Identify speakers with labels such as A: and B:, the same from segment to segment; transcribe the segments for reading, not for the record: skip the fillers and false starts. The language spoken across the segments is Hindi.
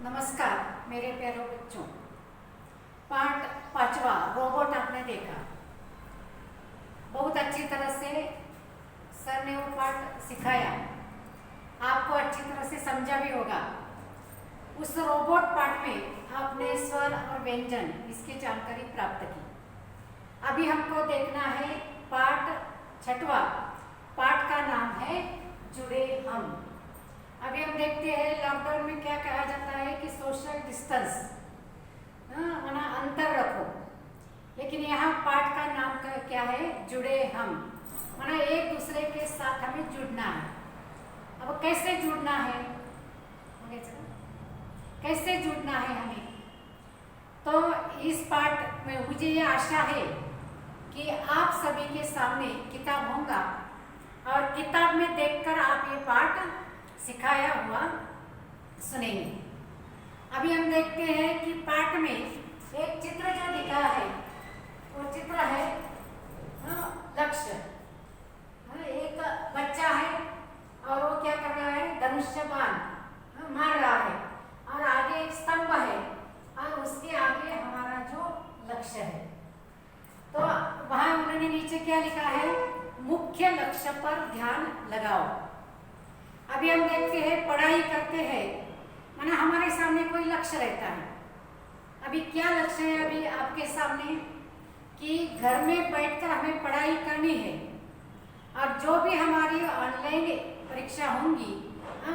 A: नमस्कार मेरे प्यारे बच्चों। पाठ 5वां रोबोट आपने देखा। बहुत अच्छी तरह से सर ने वो पाठ सिखाया, आपको अच्छी तरह से समझा भी होगा। उस रोबोट पाठ में आपने स्वर और व्यंजन इसकी जानकारी प्राप्त की। अभी हमको देखना है पाठ 6वां। पाठ का नाम है जुड़े हम। अभी हम देखते हैं लॉकडाउन में क्या कहा जाता है कि सोशल डिस्टेंस, माना अंतर रखो, लेकिन यहाँ पाठ का नाम का क्या है, जुड़े हम, माना एक दूसरे के साथ हमें जुड़ना है। अब कैसे जुड़ना है, कैसे जुड़ना है हमें, तो इस पाठ में मुझे ये आशा है कि आप सभी के सामने किताब होगा और किताब में देखकर आप ये पाठ सिखाया हुआ सुनेंगे। अभी हम देखते हैं कि पाठ में एक चित्र जो दिखा है वो चित्र है लक्ष्य। एक बच्चा है और वो क्या कर रहा है, धनुष्य बाण मार रहा है और आगे एक स्तंभ है और उसके आगे हमारा जो लक्ष्य है। तो वहां उन्होंने नीचे क्या लिखा है, मुख्य लक्ष्य पर ध्यान लगाओ। अभी हम देखते हैं पढ़ाई करते हैं, माना हमारे सामने कोई लक्ष्य रहता है। अभी क्या लक्ष्य है अभी आपके सामने, कि घर में बैठकर हमें पढ़ाई करनी है और जो भी हमारी ऑनलाइन परीक्षा होंगी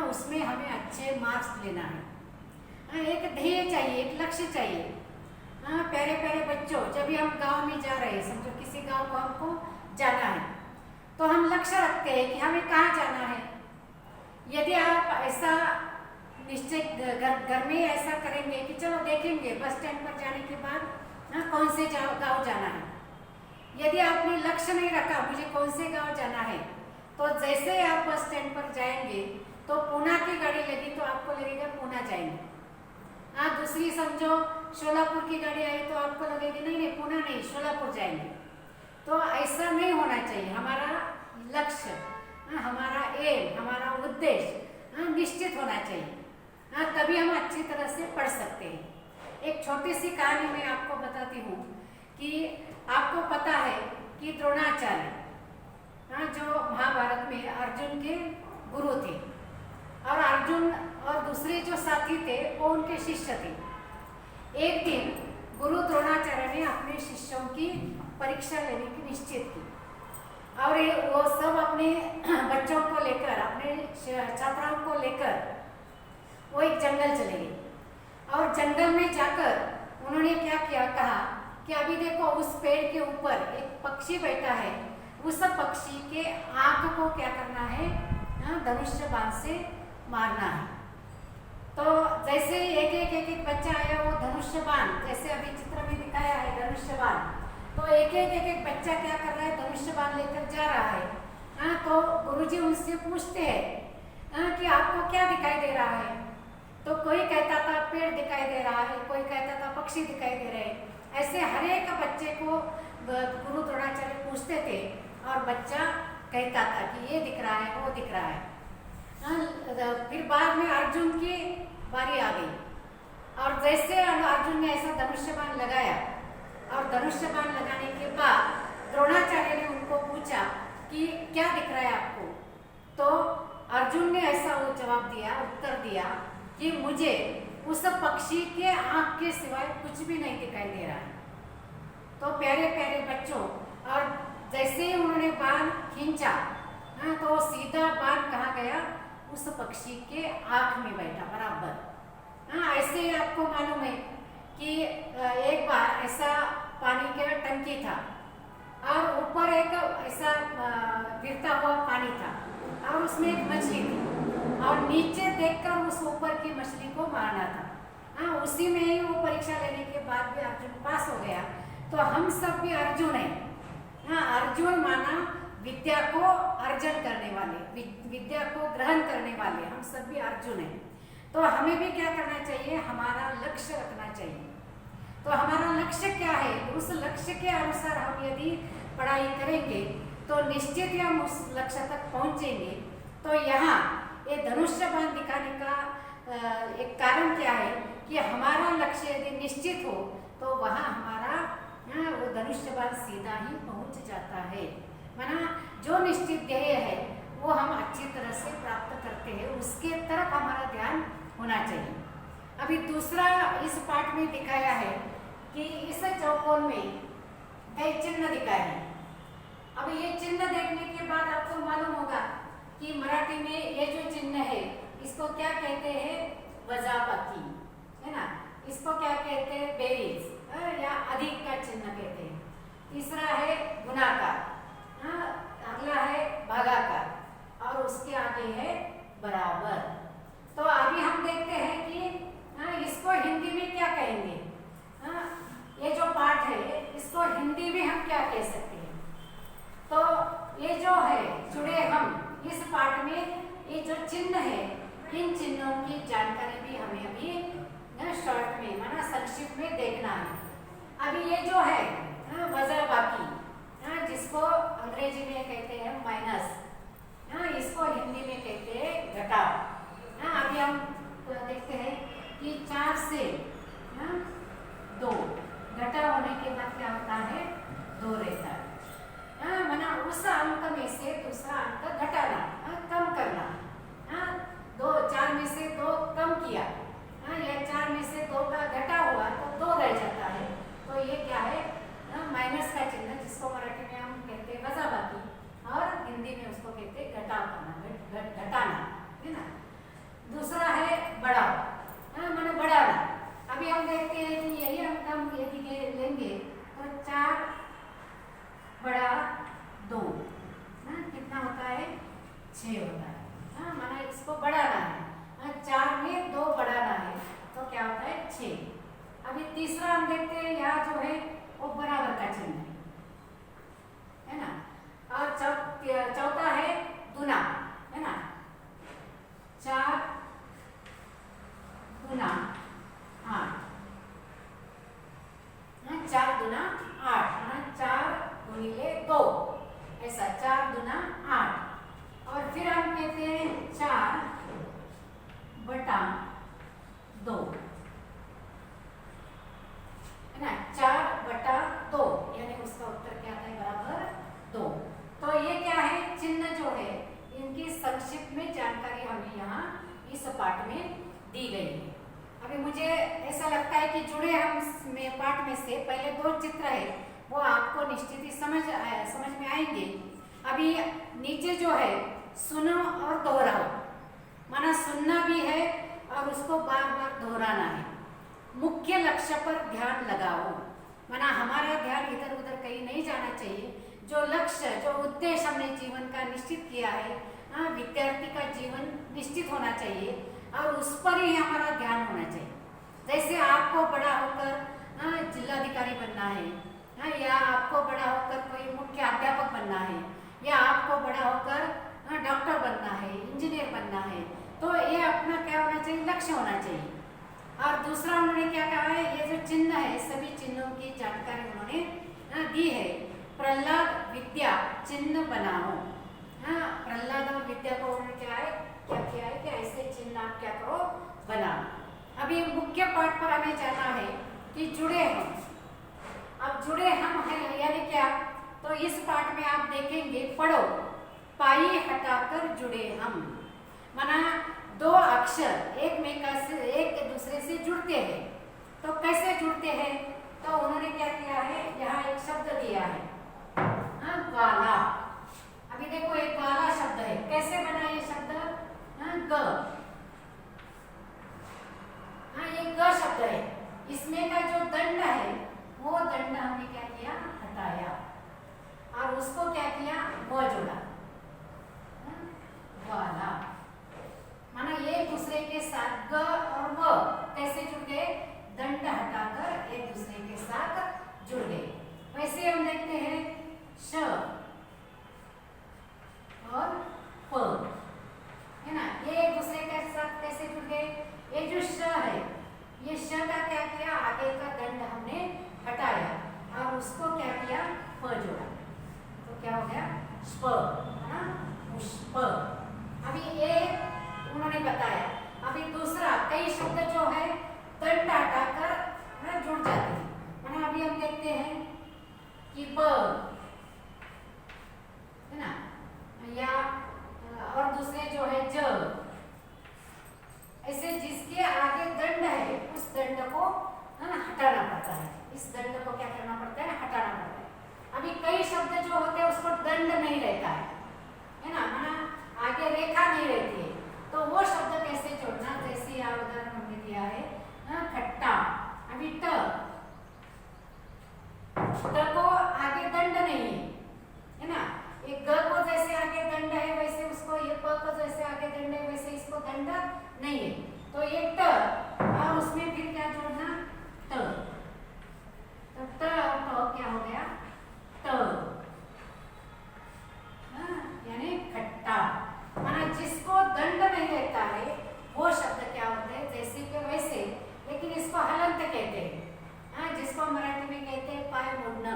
A: उसमें हमें अच्छे मार्क्स लेना है। एक ध्येय चाहिए, एक लक्ष्य चाहिए। प्यारे प्यारे बच्चों, जब भी हम गांव में जा रहे हैं, समझो किसी गांव को हमको जाना है, तो हम लक्ष्य रखते हैं कि हमें कहाँ जाना है। यदि आप ऐसा निश्चय घर में ऐसा करेंगे कि चलो देखेंगे बस स्टैंड पर जाने के बाद कौन से गांव जाना है, यदि आपने लक्ष्य नहीं रखा मुझे कौन से गांव जाना है, तो जैसे आप बस स्टैंड पर जाएंगे तो पूना की गाड़ी लगी तो आपको लगेगा पूना जाएंगे। दूसरी समझो शोलापुर की गाड़ी आई तो आपको लगेगी नहीं नहीं पूना नहीं शोलापुर जाएंगे। तो ऐसा नहीं होना चाहिए। हमारा लक्ष्य, हमारा एम, हमारा उद्देश्य निश्चित होना चाहिए, तभी हम अच्छी तरह से पढ़ सकते हैं। एक छोटी सी कहानी मैं आपको बताती हूँ कि आपको पता है कि द्रोणाचार्य जो महाभारत में अर्जुन के गुरु थे और अर्जुन और दूसरे जो साथी थे वो उनके शिष्य थे। एक दिन गुरु द्रोणाचार्य ने अपने शिष्यों की परीक्षा लेने की निश्चित की और वो सब अपने बच्चों को लेकर, अपने छात्राओं को लेकर वो एक जंगल चले गए और जंगल में जाकर उन्होंने क्या किया, कहा कि अभी देखो उस पेड़ के ऊपर एक पक्षी बैठा है, उस पक्षी के आंख को क्या करना है, धनुष्य बाण से मारना है। तो जैसे एक बच्चा आया, वो धनुष्य बाण जैसे अभी चित्र में दिखाया है धनुष्य बाण, तो एक बच्चा क्या कर रहा है, धनुष्य बाण लेकर जा रहा है। तो गुरुजी उनसे पूछते हैं कि आपको क्या दिखाई दे रहा है, तो कोई कहता था पेड़ दिखाई दे रहा है, कोई कहता था पक्षी दिखाई दे रहे हैं। ऐसे हर एक बच्चे को गुरु द्रोणाचार्य पूछते थे और बच्चा कहता था कि ये दिख रहा है, वो दिख रहा है। फिर बाद में अर्जुन की बारी आ गई और जैसे अर्जुन ने ऐसा धनुष्य बाण लगाया और धनुष्य बाण लगाने के बाद द्रोणाचार्य ने उनको पूछा कि क्या दिख रहा है आपको, तो अर्जुन ने ऐसा वो जवाब दिया, उत्तर दिया कि मुझे उस पक्षी के आंख के सिवाय कुछ भी नहीं दिखाई दे रहा है। तो प्यारे प्यारे बच्चों, और जैसे ही उन्होंने बाण खींचा तो सीधा बाण कहाँ गया, उस पक्षी के आंख में बैठा बराबर। ऐसे ही आपको मालूम है कि एक बार ऐसा पानी का टंकी था और ऊपर एक ऐसा गिरता हुआ पानी था और उसमें एक मछली थी और नीचे देखकर उस ऊपर की मछली को मारना था। उसी में ही वो परीक्षा लेने के बाद भी अर्जुन पास हो गया। तो हम सब भी अर्जुन हैं। अर्जुन माना विद्या को अर्जन करने वाले, विद्या को ग्रहण करने वाले, हम सब भी अर्जुन हैं। तो हमें भी क्या करना चाहिए, हमारा लक्ष्य रखना चाहिए। तो हमारा लक्ष्य क्या है, उस लक्ष्य के अनुसार हम यदि पढ़ाई करेंगे तो निश्चित ही हम उस लक्ष्य तक पहुंचेंगे। तो यहाँ ये धनुष्य बाण दिखाने का एक कारण क्या है कि हमारा लक्ष्य यदि निश्चित हो तो वहाँ हमारा वो धनुष्य बाण सीधा ही पहुँच जाता है। माना जो निश्चित ध्येय है वो हम अच्छी तरह से प्राप्त करते हैं, उसके तरफ हमारा ध्यान होना चाहिए। अभी दूसरा इस पाठ में दिखाया है कि इस चौकोर में कई चिन्ह दिखाए हैं। अब ये चिन्ह देखने के बाद आपको मालूम होगा कि मराठी में ये जो चिन्ह है इसको क्या कहते हैं, वजाबाकी, है ना। इसको क्या कहते हैं, बेरीज या अधिक का चिन्ह कहते हैं। तीसरा है गुणाकार, अगला है भागाकार और उसके आगे है बराबर। तो अभी हम देखते हैं कि इसको हिंदी में क्या कहेंगे। ये जो पाठ है इसको हिंदी में हम क्या कह सकते हैं। तो ये जो है जुड़े हम, इस पाठ में ये जो चिन्ह है इन चिन्हों की जानकारी भी हमें अभी शॉर्ट में माना संक्षिप्त में देखना है। अभी ये जो है वजाबाकी, जिसको अंग्रेजी में कहते हैं माइनस, इसको हिंदी में कहते हैं घटाव। अभी हम देखते हैं कि 4 से 2 घटा होने के बाद क्या होता है, 2 रहता है। माना उस अंक में से दूसरा अंक घटाना, कम करना। 4 में से 2 कम किया, या 4 में से 2 का घटा हुआ तो 2 रह जाता है। तो ये क्या है, माइनस का चिन्ह, जिसको मराठी में हम कहते हैं वजाबाकी और हिंदी में उसको कहते हैं घटाव करना, घटाना, है ना। दूसरा है बढ़ाव, माने बढ़ाना। अभी हम देखते हैं कि यही अंक हम यदि लेंगे तो 4 बड़ा 2 कितना होता है, 6 होता है। माना इसको बढ़ाना है, 4 में 2 बढ़ाना है तो क्या होता है, 6। अभी तीसरा हम देखते हैं, यहाँ जो है वो बराबर का चिन्ह है ना। और चौथा है गुना, है ना। 4 गुना 8, 4 गुना 8, 4 गुणिले 2, ऐसा 4 गुना 8। और फिर हम कहते हैं 4 बटा 2, है ना। 4 बटा 2 यानी उसका उत्तर क्या आता है, बराबर 2। तो ये क्या है, चिन्ह जो है इनकी संक्षिप्त में जानकारी हमें यहाँ इस पाठ में दी गई है। अभी मुझे ऐसा लगता है कि जुड़े हम में पाठ में से पहले 2 चित्र है वो आपको निश्चित ही समझ में आएंगे। अभी नीचे जो है सुनो और दोहराओ, माना सुनना भी है और उसको बार बार दोहराना है। मुख्य लक्ष्य पर ध्यान लगाओ, माना हमारा ध्यान इधर उधर कहीं नहीं जाना चाहिए। जो लक्ष्य, जो उद्देश्य हमने जीवन का निश्चित किया है, विद्यार्थी का जीवन निश्चित होना चाहिए और उस पर ही हमारा ध्यान होना चाहिए। जैसे आपको बड़ा होकर जिलाधिकारी बनना है, या आपको बड़ा होकर कोई मुख्य अध्यापक बनना है, या आपको बड़ा होकर डॉक्टर बनना है, इंजीनियर बनना है, तो ये अपना क्या होना चाहिए, लक्ष्य होना चाहिए। और दूसरा उन्होंने क्या कहा है, ये जो चिन्ह है सभी चिन्हों की जानकारी उन्होंने दी है। प्रहलाद विद्या चिन्ह बनाओ। प्रहलाद और विद्या को उन्होंने क्या किया है कि ऐसे चिन्ह आप क्या करो, बनाओ। अभी मुख्य पाठ पर हमें जाना है कि जुड़े हम। अब जुड़े हम हैं यानी क्या, तो इस पाठ में आप देखेंगे, पढ़ो पाई हटाकर जुड़े हम, माना 2 अक्षर एक दूसरे से जुड़ते हैं। तो कैसे जुड़ते हैं, तो उन्होंने क्या किया है, यहाँ एक शब्द दिया है, ग्वाला। अभी देखो एक ग्वाला शब्द है, कैसे बना ये शब्द, ग, ये ग शब्द है। इसमें का जो दंड है वो दंड हमने क्या किया, हटाया और उसको क्या किया, व जोड़ा, ग्वाला। माना ये दूसरे के साथ ग और व कैसे जुड़ गए, दंड हटाकर एक दूसरे के साथ जुड़ गए। वैसे हम देखते हैं श और प, है ना, ये एक दूसरे के साथ कैसे जुड़ गए। ये जो श है, ये श का क्या किया, आगे का दंड हमने हटाया और उसको क्या किया, प जोड़ा, तो क्या हो गया, स्प। हटाना पड़ता है। इस दंड को क्या करना पड़ता है, हटाना पड़ता है। अभी कई शब्द जो होते हैं उसको दंड नहीं रहता है ना, माना आगे रेखा नहीं रहती है, तो वो शब्द कैसे जोड़ना, जैसे यहाँ उदाहरण हमने दिया है खट्टा। अभी ट को आगे दंड नहीं है ना, एक ग को जैसे आगे दंड है वैसे उसको, ये प को जैसे आगे दंड है वैसे इसको दंड नहीं है। तो ये ट और उसमें फिर क्या जोड़ना, ट, तो ट और ट क्या हो गया, ट, यानी खट्टा। माना जिसको दंड नहीं रहता है वो शब्द क्या होते हैं, जैसे कि वैसे, लेकिन इसको हलंत कहते हैं। जिसको मराठी में कहते हैं पाय मोड़ना,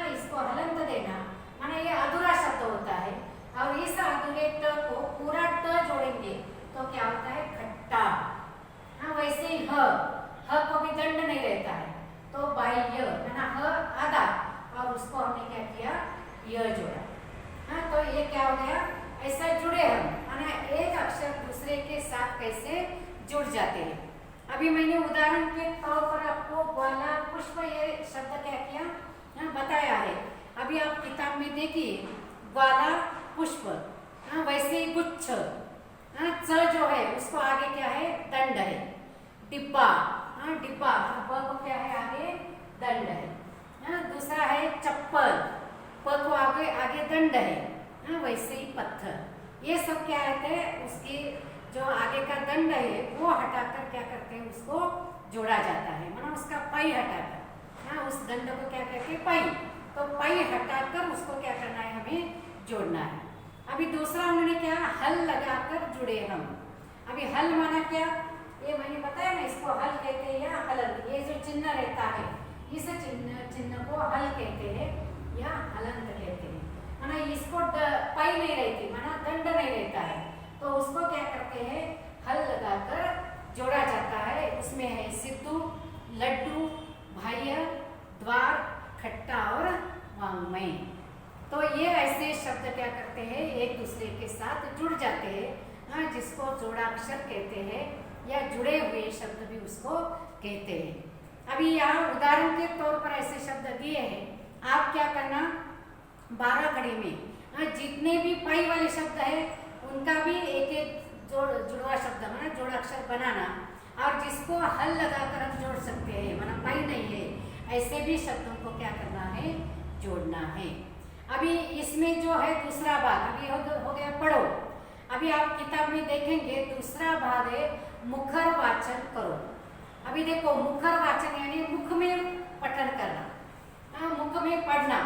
A: इसको हलंत देना, माना ये अधूरा शब्द होता है। और इस अधूरे ट को पूरा ट जोड़ेंगे तो क्या होता है, खट्टा। वैसे ही ह को भी दंड नहीं रहता है, तो बाह्य, माना ह आधा और उसको हमने क्या किया, य जोड़ा। तो ये क्या हो गया, ऐसा जुड़े हम, माना एक अक्षर दूसरे के साथ कैसे जुड़ जाते हैं। अभी मैंने उदाहरण के तौर पर आपको ग्वाला पुष्प ये शब्द क्या किया, बताया है। अभी आप किताब में देखिए ग्वाला पुष्प, वैसे ही गुच्छ, च जो है उसको आगे क्या है, दंड है। डिब्बा, डिब्बा ब को क्या है, आगे दंड है। दूसरा है चप्पल, प को आगे आगे दंड है। वैसे ही पत्थर, ये सब क्या रहते हैं, उसकी जो आगे का दंड है वो हटाकर क्या करते हैं, उसको जोड़ा जाता है, मतलब उसका पाई हटाकर, उस दंड को क्या कहते हैं, पाई। तो पाई हटाकर उसको क्या करना है, हमें जोड़ना है। अभी दूसरा उन्होंने क्या, हल लगाकर जुड़े हम। अभी हल माना क्या, ये मैंने बताया ना, इसको हल कहते हैं या हलंत। ये जो चिन्ह रहता है इस चिन्ह को हल कहते हैं या हलंत कहते हैं। माना इसको पाई नहीं रहती, माना दंड नहीं रहता है, तो उसको क्या करते हैं, हल लगाकर जोड़ा जाता है। उसमें है सिद्धू, लड्डू, बाह्य, द्वार, खट्टा और वांग्मय। तो ये ऐसे शब्द क्या करते हैं, एक दूसरे के साथ जुड़ जाते हैं, जिसको जोड़ाक्षर कहते हैं या जुड़े हुए शब्द भी उसको कहते हैं। अभी यहाँ उदाहरण के तौर पर ऐसे शब्द दिए हैं, आप क्या करना, 12 कड़ी में जितने भी पाई वाले शब्द है उनका भी एक एक जुड़वा शब्द माना जोड़ाक्षर बनाना, और जिसको हल लगाकर हम जोड़ सकते हैं, माना पाई नहीं है, ऐसे भी शब्दों को क्या करना है, जोड़ना है। अभी इसमें जो है दूसरा भाग, अभी हो गया पढ़ो। अभी आप किताब में देखेंगे दूसरा भाग है मुखर वाचन करो। अभी देखो मुखर वाचन यानी मुख में पठन करना, मुख में पढ़ना।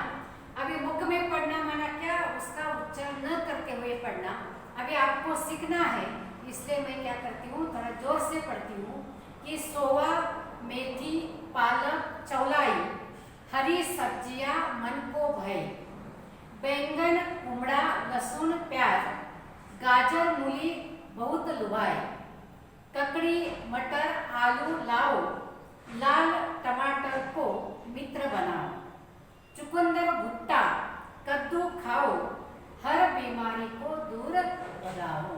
A: अभी मुख में पढ़ना माना क्या, उसका उच्चारण न करते हुए पढ़ना। अभी आपको सीखना है, इसलिए मैं क्या करती हूँ, थोड़ा जोर से पढ़ती हूँ कि सोवा, मेथी, पालक, चौलाई, हरी सब्जियां मन को भय, बैंगन, कुमड़ा, लहसुन, प्याज, गाजर, मूली बहुत लुभाए, ककड़ी, मटर, आलू लाओ, लाल टमाटर को मित्र बनाओ, चुकंदर, भुट्टा, कद्दू खाओ, हर बीमारी को दूर भगाओ।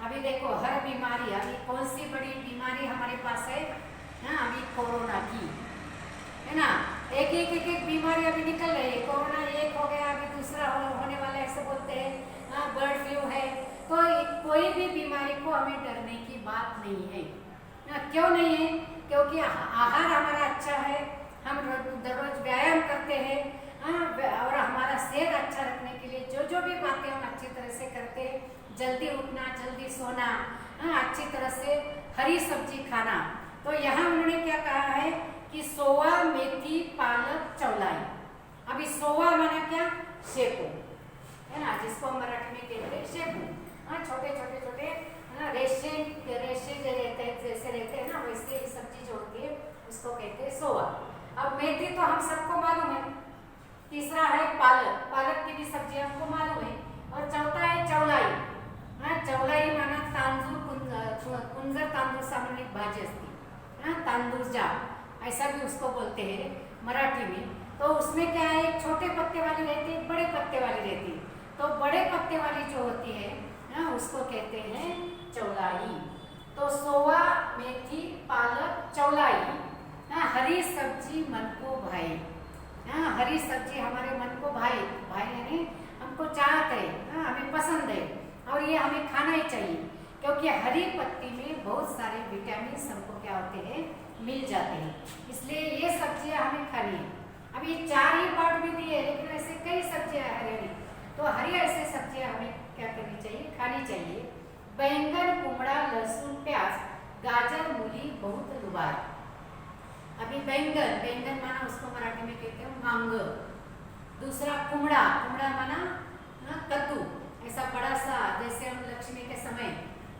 A: अभी देखो हर बीमारी, अभी कौन सी बड़ी बीमारी हमारे पास है, अभी कोरोना की, है ना। एक बीमारी अभी निकल रही है, कोरोना एक हो गया, अभी दूसरा होने वाला है, ऐसे बोलते हैं, बर्ड फ्लू है। तो कोई भी बीमारी को हमें डरने की बात नहीं है ना। क्यों नहीं है, क्योंकि आहार हमारा अच्छा है, हम रोज व्यायाम करते हैं, और हमारा सेहत अच्छा रखने के लिए जो भी बातें हम अच्छी तरह से करते हैं, जल्दी उठना, जल्दी सोना, अच्छी तरह से हरी सब्जी खाना। तो यहाँ उन्होंने क्या कहा है कि सोवा, मेथी, पालक, चौलाई। अभी सोवा माना क्या, शेपू, है ना, जिसको हम मराठी में कहते हैं शेपू। छोटे छोटे छोटे रेशे जो रहते हैं, जैसे रहते हैं ना, वैसे ये सब्जी जो होती है उसको कहते हैं सोवा। अब मेथी तो हम सबको मालूम है। तीसरा है पालक, पालक की भी सब्जी हमको मालूम है। और चौथा है चौलाई। चौलाई माना तांदूळ, कुंजर तांदूळ सामान्य एक भाजी असती, तांदूळ जा ऐसा भी उसको बोलते हैं मराठी में। तो उसमें क्या है, एक छोटे पत्ते वाली रहती है, बड़े पत्ते वाली रहती है। तो बड़े पत्ते वाली जो होती है उसको कहते हैं चौलाई। तो सोवा, मेथी, पालक, चौलाई, हरी सब्जी मन को भाई। हाँ, हरी सब्जी हमारे मन को भाई, भाई यानी हमको चाहत है, हाँ, हमें पसंद है और ये हमें खाना ही चाहिए, क्योंकि हरी पत्ती में बहुत सारे विटामिन हमको क्या होते हैं, मिल जाते हैं। इसलिए ये सब्जियां हमें खानी है। अब ये 4 ही पार्ट भी दिए, लेकिन ऐसे कई सब्जियां हरी हरी, तो हरी ऐसे सब्जियां हमें क्या करनी चाहिए, खानी चाहिए। बैंगन, कुमड़ा, लहसुन, प्याज, गाजर, मूली, बहुत लुबार। अभी बैंगन, बैंगन माना उसको मराठी में कहते हैं मांग। दूसरा कुमड़ा, कुमड़ा माना कद्दू, ऐसा बड़ा सा, जैसे हम लक्ष्मी के समय,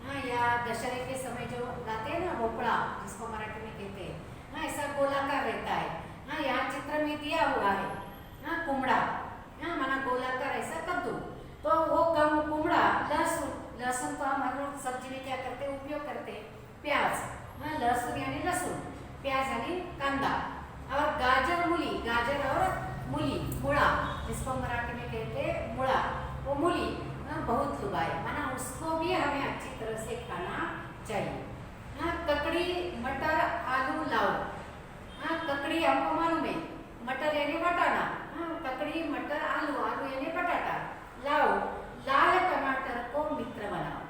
A: हाँ, या दशहरे के समय जो लाते हैं ना भोपड़ा, जिसको मराठी में कहते हैं, हाँ, ऐसा गोलाकार रहता है। हाँ, यहाँ चित्र में दिया हुआ है, हाँ, कुमड़ा, हाँ, माना गोलाकार ऐसा कद्दू, तो वो कम कुमड़ा। लहसुन, लहसुन तो हम हर रोज सब्जी में क्या करते हैं, उपयोग करते हैं। प्याज, हाँ, लहसुन यानी लहसुन, प्याज यानी कांदा। और गाजर, मूली, गाजर और मूली, मुड़ा, जिसको मराठी में कहते हैं मुड़ा, वो मूली बहुत लुभाए, माना उसको भी हमें अच्छी तरह से खाना चाहिए। हाँ, ककड़ी, मटर, आलू, लाव। हाँ, ककड़ी हमको मालूम है, मटर यानी बटाना, हाँ, ककड़ी, मटर, आलू, आलू यानी बटाटा, लाव, लाल टमाटर को मित्र बनाओ।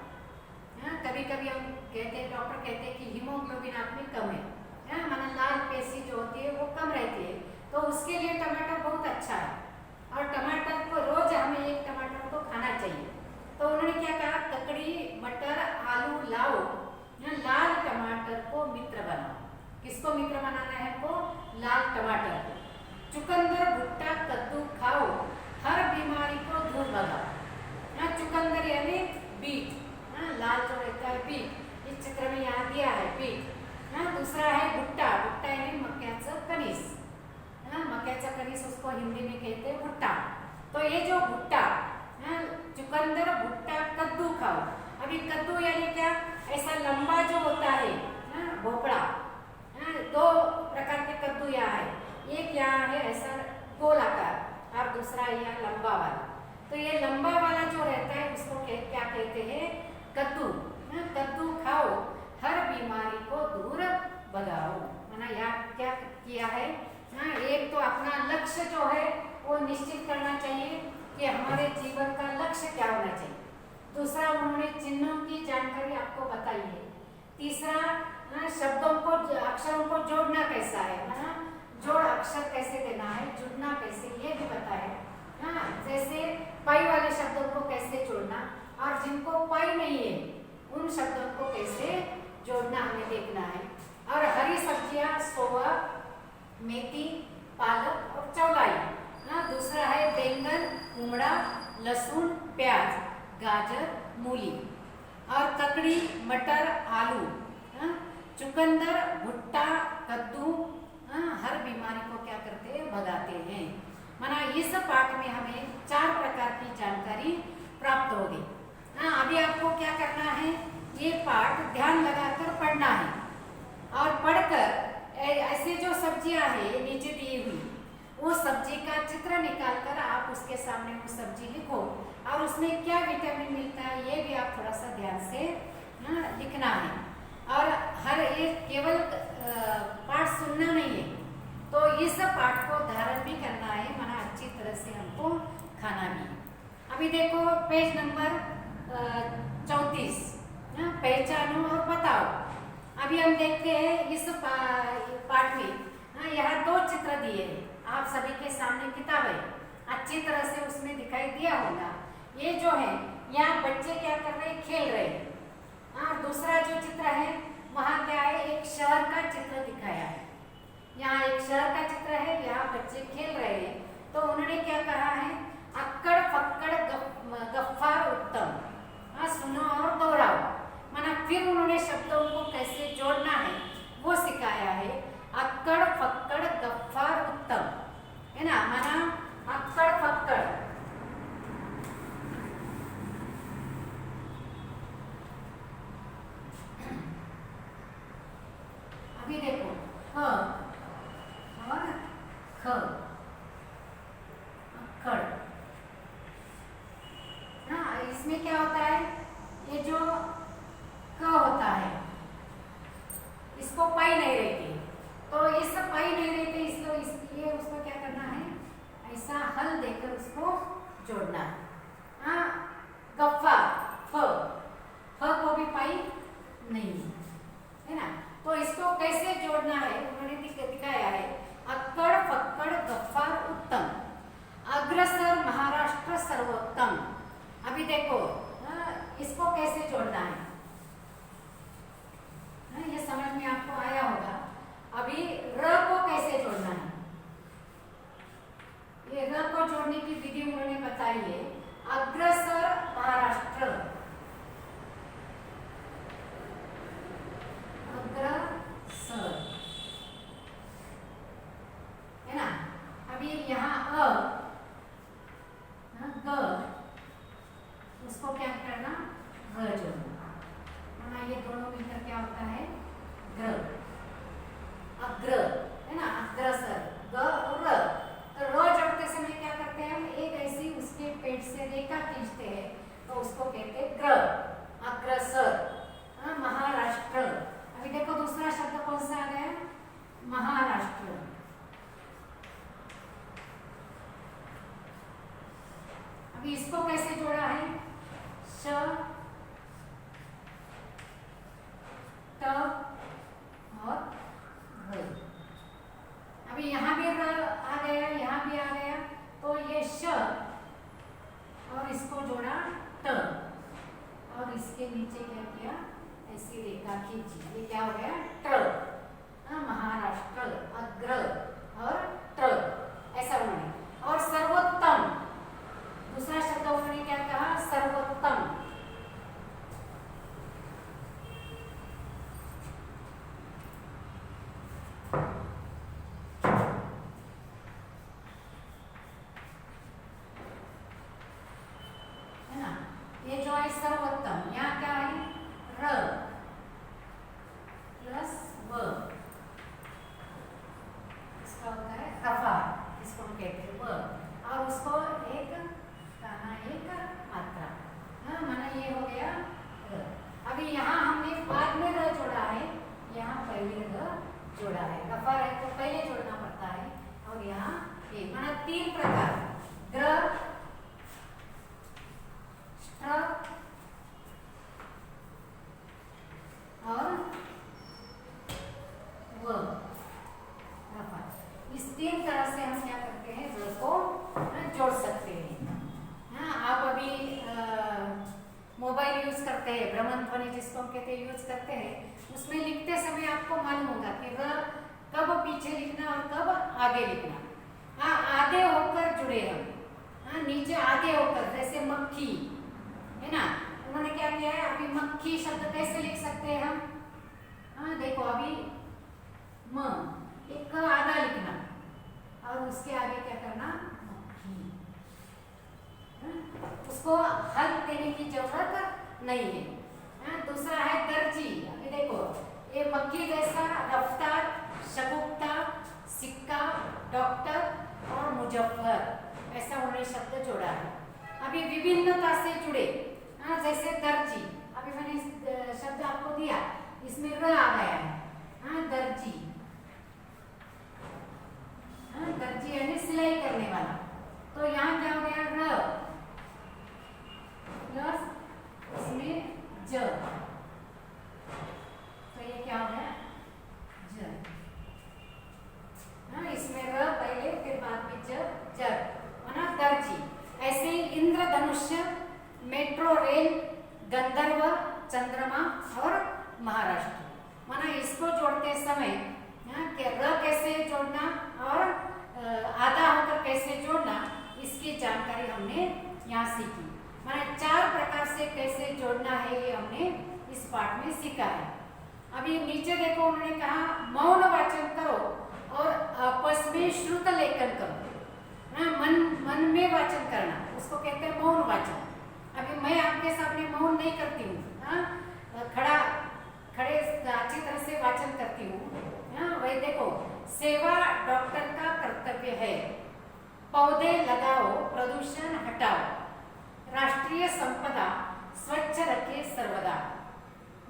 A: हाँ, कभी कभी हम कहते हैं, डॉक्टर कहते हैं कि हीमोग्लोबिन आप में कम है, हाँ, माना लाल पेशी जो होती है वो कम रहती है, तो उसके लिए टमाटर बहुत अच्छा है। और टमाटर को रोज हमें 1 टमाटर को खाना चाहिए। तो उन्होंने क्या कहा, ककड़ी, मटर, आलू, लाओ, लाल टमाटर को मित्र बनाओ। किसको मित्र बनाना है, को लाल टमाटर को। चुकंदर, भुट्टा, कद्दू खाओ, हर बीमारी को दूर भगाओ। हाँ, चुकंदर यानी बीट, हाँ, लाल जो रहता है बीट, इस चित्र में यहाँ दिया है बीट। हाँ, दूसरा है भुट्टा, भुट्टा यानी मक्याचं कणीस, हाँ, मक्याचं कणीस उसको हिंदी में कहते हैं भुट्टा। तो ये जो भुट्टा, हाँ, चुकंदर, भुट्टा, कद्दू खाओ। अभी कद्दू यानी क्या, ऐसा लंबा जो होता है, हाँ, भोपड़ा, हाँ, 2 प्रकार के कद्दू यहाँ है, एक यहाँ है ऐसा गोल आकार और दूसरा यहाँ लंबा वाला। तो ये लंबा वाला जो रहता है उसको क्या कहते हैं, कद्दू। हाँ, कद्दू खाओ, हर बीमारी को दूर भगाओ। माना यहाँ क्या किया है, हाँ, एक तो अपना लक्ष्य जो है वो निश्चित करना चाहिए कि हमारे जीवन का लक्ष्य क्या होना चाहिए। दूसरा, उन्होंने चिन्हों की जानकारी आपको बताई है। तीसरा, हाँ, शब्दों को, अक्षरों को जोड़ना कैसा है, हाँ, जोड़ अक्षर कैसे देना है, जुड़ना कैसे, ये भी बताया। हाँ, जैसे पाई वाले शब्दों को कैसे जोड़ना, और जिनको पाई नहीं है उन शब्दों को कैसे जोड़ना हमें देखना है। और हरी सब्जियां सोवा, मेथी, पालक और चौलाई। हाँ, दूसरा है बैंगन, कुमड़ा, लहसुन, प्याज, गाजर, मूली। और ककड़ी, मटर, आलू, हाँ, चुकंदर, भुट्टा, कद्दू, हाँ, हर बीमारी को क्या करते हैं, भगाते हैं। माना इस पाठ में हमें 4 प्रकार की जानकारी प्राप्त होगी। हाँ, अभी आपको क्या करना है, ये पाठ ध्यान लगाकर पढ़ना है और पढ़कर ऐसे जो सब्जियां हैं नीचे दी हुई, वो सब्जी का चित्र निकालकर आप उसके सामने वो सब्जी लिखो और उसमें क्या विटामिन मिलता है ये भी आप थोड़ा सा ध्यान से लिखना है। और हर एक केवल पाठ सुनना नहीं है, तो इस पाठ को धारण भी करना है, माना अच्छी तरह से हमको खाना भी। अभी देखो पेज नंबर 34, पहचानो और बताओ। अभी हम देखते हैं इस पाठ में यहाँ 2 चित्र दिए हैं, आप सभी के सामने किताब है, अच्छी तरह से उसमें दिखाई दिया होगा। ये जो है यहाँ बच्चे क्या कर रहे हैं, खेल रहे हैं। हाँ, दूसरा जो चित्र है वहाँ क्या है, एक शहर का चित्र दिखाया है। यहाँ एक शहर का चित्र है, यहाँ बच्चे खेल रहे हैं। तो उन्होंने क्या कहा है, अक्कड़ फक्कड़ गफ्फार उत्तम। हाँ, सुनो और दोहराओ। माना फिर उन्होंने शब्दों को कैसे जोड़ना है वो सिखाया है। अक्कड़ फक्कड़ गफ्फार उत्तम, है ना, माना अक्कड़ फक्कड़, अभी देखो ख और ख, अक्कड़। हाँ, इसमें क्या होता है, ये जो क होता है इसको पाई नहीं रहती, तो इस पाई नहीं रही थी, इसलिए उसको क्या करना है, ऐसा हल देकर उसको जोड़ना है। हाँ, गफ्फा फ को भी पाई नहीं है ना, तो इसको कैसे जोड़ना है उन्होंने दिखाया है। अक्कड़ फक्कड़ गफ्फार उत्तम, अग्रसर महाराष्ट्र सर्वोत्तम। अभी देखो इसको कैसे जोड़ना है, ये समझ में आपको आया होगा। अभी र को कैसे जोड़ना है, ये र को जोड़ने की विधि उन्होंने बताई है। अग्रसर महाराष्ट्र, अग्रसर है ना। अभी यहाँ ग, उसको क्या करना, ग जोड़ना, ये दोनों मिलकर क्या होता है, ग्र, अग्र है ना, अग्रसर ग और र। तो र जोड़ते समय क्या करते हैं हम, एक ऐसी उसके पेट से रेखा खींचते हैं, तो उसको कहते हैं ग्र, अग्रसर। महाराष्ट्र, अभी देखो दूसरा शब्द कौन सा आ गया, महाराष्ट्र। अभी इसको कैसे जोड़ा है, श त और र। अभी यहाँ भी र आ गया, यहाँ भी आ गया, तो ये श और इसको जोड़ा त, और इसके नीचे क्या किया, ऐसी रेखा खींची, ये क्या हो गया, ट्र। महाराष्ट्र, अग्र और ट्र, ऐसा उन्होंने। और सर्वोत्तम, दूसरा शब्द उन्होंने क्या कहा, सर्वोत्तम। है ना, ये जो है सर्वोत्तम, यहाँ क्या है, र प्लस व, इसका होता है रफा, इसको हम कहते हैं व, और उसको एक कहा, एक मात्रा, माना ये हो गया र। अभी यहाँ हमने बाद में र जोड़ा है, यहाँ पहले र जोड़ा है, रफा है तो पहले जोड़ना पड़ता है, और यहाँ ये माना तीन प्रकार, ग्र, और व, रफा। इस तीन तरह से हम क्या करते हैं, र को जोड़ सकते हैं। आप अभी मोबाइल यूज करते हैं, भ्रमण ध्वनि जिसको हम कहते हैं, यूज करते हैं, उसमें लिखते समय आपको मालूम होगा कि र कब पीछे लिखना और कब आगे लिखना। आधे होकर जुड़े हम, नीचे आधे होकर, जैसे मक्खी है ना, उन्होंने क्या किया है, अभी मक्खी शब्द कैसे लिख सकते हैं हम, देखो अभी म, एक आधा लिखना और उसके आगे क्या करना, मक्खी, उसको हल देने की जरूरत नहीं है। दूसरा है दर्जी, अभी देखो ये मक्खी जैसा रफ्तार, शगुफ्ता, सिक्का, डॉक्टर और मुजफ्फर, ऐसा उन्होंने शब्द जोड़ा है। अभी विभिन्नता से जुड़े, जैसे दर्जी, अभी मैंने शब्द आपको दिया, इसमें र आ गया है, दर्जी, दर्जी यानी सिलाई करने वाला, तो यहाँ क्या हो गया, र प्लस इसमें ज, तो ये क्या हो गया, ज, इसमें र पहले फिर बाद में ज, जर, माना दर्जी। ऐसे ही इंद्रधनुष्य, मेट्रो रेल, गंधर्व, चंद्रमा और महाराष्ट्र, माना इसको जोड़ते समय र कैसे जोड़ना और आधा होकर कैसे जोड़ना, इसकी जानकारी हमने यहाँ सीखी। माना चार प्रकार से कैसे जोड़ना है, ये हमने इस पाठ में सीखा है। अभी नीचे देखो उन्होंने कहा मौन वाचन करो और आपस में श्रुत लेखन करो। मन में वाचन करना उसको कहते हैं मौन वाचन। अभी मैं आपके सामने मौन नहीं करती हूँ, खड़े अच्छी तरह से वाचन करती हूँ। वही देखो, सेवा डॉक्टर का कर्तव्य है, पौधे लगाओ, प्रदूषण हटाओ, राष्ट्रीय संपदा स्वच्छ रखे सर्वदा,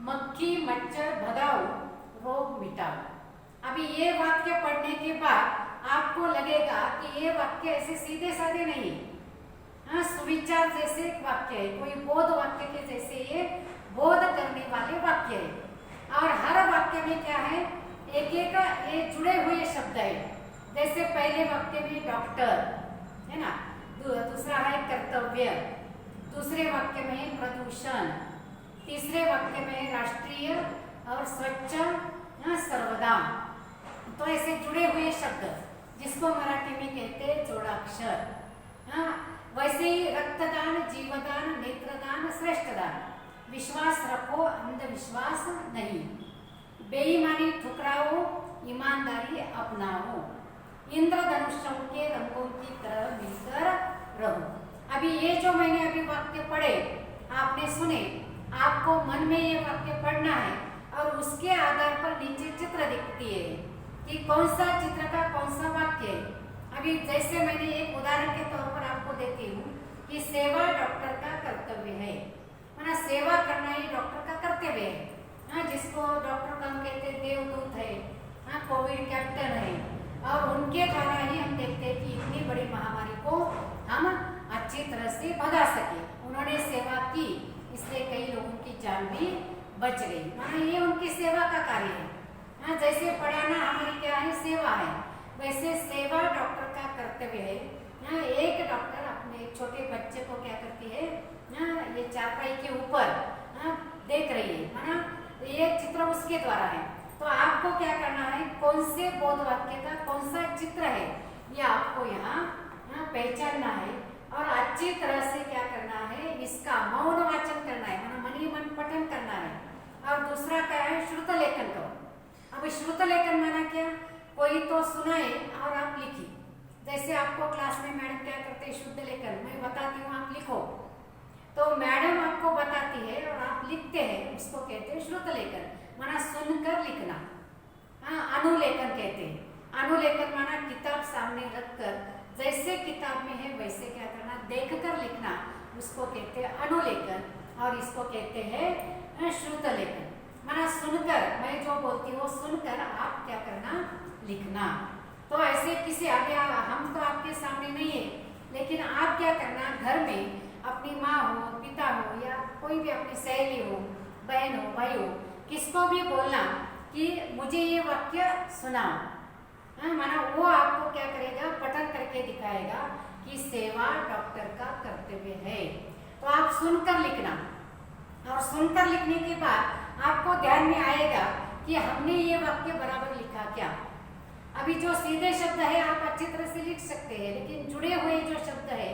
A: मक्खी मच्छर भगाओ, रोग मिटाओ। अभी अभी ये वाक्य पढ़ने के बाद आपको लगेगा कि ये वाक्य ऐसे सीधे साधे नहीं, हाँ सुविचार जैसे वाक्य है, कोई बोध वाक्य के जैसे ये बोध करने वाले वाक्य है। और हर वाक्य में क्या है, एक एक ये जुड़े हुए शब्द है। जैसे पहले वाक्य में डॉक्टर है ना, दूसरा है कर्तव्य, दूसरे वाक्य में प्रदूषण, तीसरे वाक्य में राष्ट्रीय और स्वच्छ सर्वदा। तो ऐसे जुड़े हुए शब्द जिसको मराठी में कहते हैं जोड़ाक्षर। हाँ वैसे ही रक्तदान, जीवदान, नेत्रदान, श्रेष्ठदान, विश्वास रखो अंधविश्वास नहीं, बेईमानी ठुकराओ ईमानदारी अपनाओ, इंद्रधनुषों के रंगों की तरह मिलकर रहो। अभी ये जो मैंने अभी वाक्य पढ़े आपने सुने, आपको मन में ये वाक्य पढ़ना है और उसके आधार पर नीचे चित्र दिखती है कि कौन सा चित्र का कौन सा वाक्य है। अभी जैसे मैंने एक उदाहरण के तौर पर आपको देती हूँ कि सेवा डॉक्टर का कर्तव्य है, माना सेवा करना ही डॉक्टर का कर्तव्य है। हाँ जिसको डॉक्टर का हम कहते हैं देवदूत है, हाँ कोविड कैप्टन है, और उनके द्वारा ही हम देखते हैं कि इतनी बड़ी महामारी को हम अच्छी तरह से भगा सके। उन्होंने सेवा की इसलिए कई लोगों की जान भी बच गई, माना ये उनकी सेवा का कार्य है। हाँ जैसे पढ़ाना हमारी क्या है, सेवा है, वैसे सेवा डॉक्टर का कर्तव्य है। हाँ एक डॉक्टर अपने छोटे बच्चे को क्या करती है, हाँ ये चारपाई के ऊपर हाँ देख रही है, माना ये चित्र उसके द्वारा है। तो आपको क्या करना है, कौन से बोध वाक्य का कौन सा चित्र है ये आपको यहाँ पहचानना है और अच्छी तरह से क्या करना है, इसका मौन वाचन करना है, माना मनी मन पठन करना है। और दूसरा क्या है, श्रुत लेखन करो। अब श्रुत लेखन माना क्या, कोई तो सुनाए और आप लिखी। जैसे आपको क्लास में मैडम क्या करते हैं, शुद्ध लेखन, मैं बताती हूँ आप लिखो, तो मैडम आपको बताती है और आप लिखते हैं, उसको कहते हैं श्रुत लेखन, माना सुनकर लिखना। हाँ अनुलेखन कहते हैं। अनुलेखन माना किताब सामने रखकर जैसे किताब में है वैसे क्या करना, देखकर लिखना, उसको कहते हैं अनुलेखन। और इसको कहते हैं श्रुत लेखन, माना सुनकर, मैं जो बोलती हूँ सुनकर आप क्या करना, लिखना। तो ऐसे किसी आगे हम तो आपके सामने नहीं है, लेकिन आप क्या करना, घर में अपनी माँ हो, पिता हो, या कोई भी अपनी सहेली हो, बहन हो, भाई हो, किसको भी बोलना कि मुझे ये वाक्य सुनाओ। हाँ माना वो आपको क्या करेगा, पठन करके दिखाएगा कि सेवा डॉक्टर का कर्तव्य है। तो आप सुनकर लिखना, और सुनकर लिखने के बाद आपको ध्यान में आएगा कि हमने ये वाक्य बराबर लिखा क्या। अभी जो सीधे शब्द है आप अच्छी तरह से लिख सकते हैं, लेकिन जुड़े हुए जो शब्द है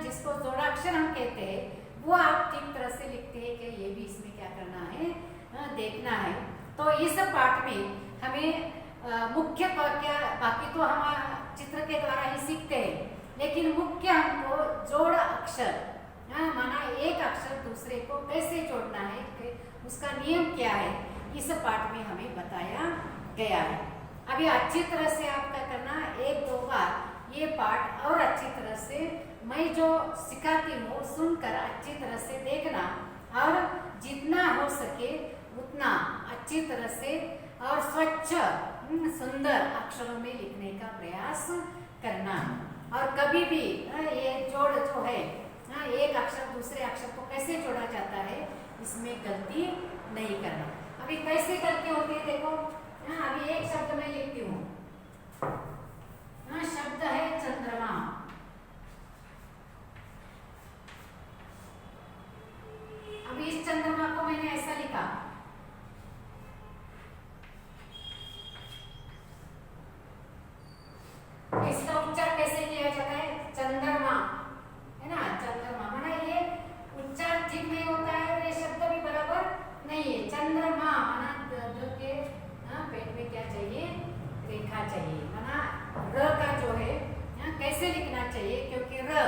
A: जिसको जोड़ाक्षर हम कहते हैं, वो आप ठीक तरह से लिखते हैं कि ये भी इसमें क्या करना है, देखना है। तो इस पाठ में हमें मुख्य क्या, बाकी तो हम चित्र के द्वारा ही सीखते हैं, लेकिन मुख्य हमको जोड़ अक्षर, माना एक अक्षर दूसरे को कैसे जोड़ना है, उसका नियम क्या है, इस पाठ में हमें बताया गया है। अभी अच्छी तरह से आपका करना, एक दो बार ये पाठ और अच्छी तरह से मैं जो सिखाती हूँ सुनकर अच्छी तरह से देखना, और जितना हो सके उतना अच्छी तरह से और स्वच्छ सुंदर अक्षरों में लिखने का प्रयास करना। और कभी भी ये जोड़ जो है, एक अक्षर दूसरे अक्षर को कैसे जोड़ा जाता है, इसमें गलती नहीं करना। अभी कैसे गलती होती है देखो, अभी एक शब्द मैं लिखती हूँ, शब्द है चंद्रमा। अभी इस चंद्रमा को मैंने ऐसा लिखा, इसका उच्चार कैसे किया जाता है, चंद्रमा, है ना, चंद्रमा। माना ये उच्चार ठीक नहीं होता है और ये शब्द भी बराबर नहीं है। चंद्रमा माना के पेट में क्या चाहिए, रेखा चाहिए, माना र का जो है कैसे लिखना चाहिए, क्योंकि र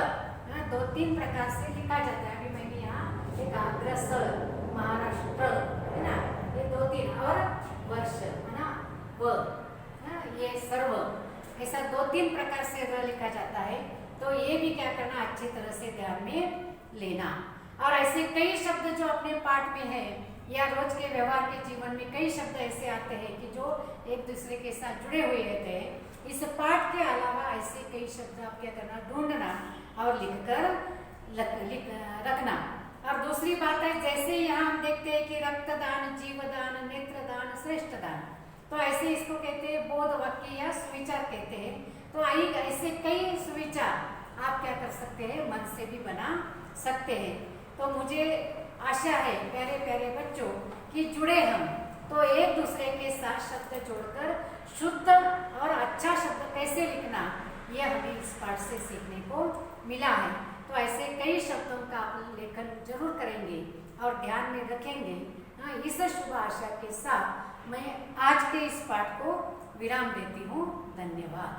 A: दो तीन प्रकार से लिखा जाता है। अभी मैंने यहाँ एक अग्रसर, महाराष्ट्र, है ना, ये दो तीन, और वर्ष, है ना, व, ये सर्व, ऐसा दो तीन प्रकार से र लिखा जाता है। तो ये भी क्या करना, अच्छी तरह से ध्यान में लेना। और ऐसे कई शब्द जो अपने पाठ में है या रोज के व्यवहार के जीवन में कई शब्द ऐसे आते हैं कि जो एक दूसरे के साथ जुड़े हुए रहते हैं। इस पाठ के अलावा ऐसे कई शब्द आप क्या करना, ढूंढना और लिख रखना। और दूसरी बात है, जैसे यहाँ हम देखते हैं कि रक्तदान, जीवदान, नेत्रदान, श्रेष्ठ दान, तो ऐसे इसको कहते हैं बोध वाक्य या सुविचार कहते हैं। तो ऐसे कई सुविचार आप क्या कर सकते हैं, मन से भी बना सकते हैं। तो मुझे आशा है प्यारे प्यारे बच्चों कि जुड़े हम तो एक दूसरे के साथ शब्द जोड़कर शुद्ध और अच्छा शब्द कैसे लिखना, यह हमें इस पाठ से सीखने को मिला है। तो ऐसे कई शब्दों का आप लेखन जरूर करेंगे और ध्यान में रखेंगे। हाँ, इस शुभ आशा के साथ मैं आज के इस पाठ को विराम देती हूँ। धन्यवाद।